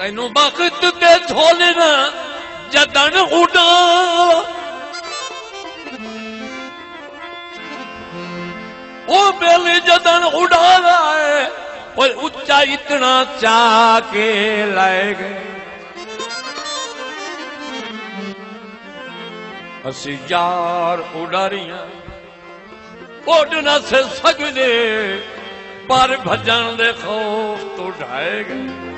तैनू वक्त ते झोलना जदन उड़ा ओ बेली जदन उड़ा रहा है और उच्चा इतना चाह के लाए गए असी यार उड़ारियां उड़ न से सकने पर भजन दे खौफ तो ढाए गए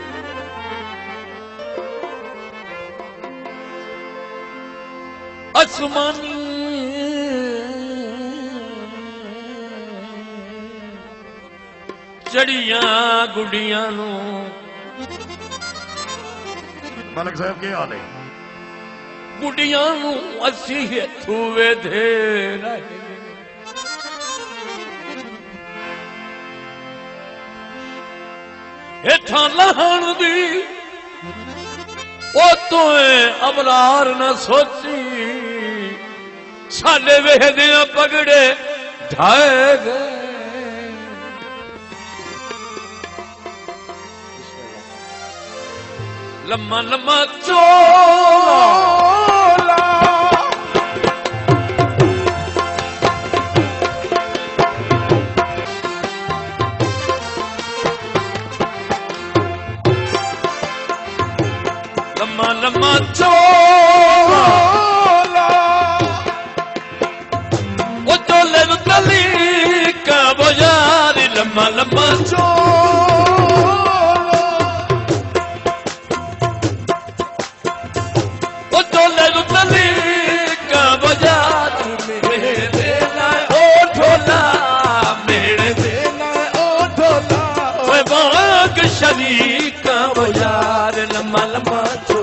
आसमानी चढ़िया गुडियां नू मालिक साहब के हाल है गुडियां नू असी थूवे दे रहे हेठा लहण दी ओ तोए अबरार न सोची साडे वेहदियां पगड़े ढाए गए लम्मा लम्मा चोला लम्मा लम्मा चोला वो चोले नु तली का बजारी लम्मा लम्मा चोला वो चोले नु तली का बजारी मेरे देना ओ ढोला मेरे देना ओ ढोला वो बाग शरी का बजार लम्मा लम्मा लम्मा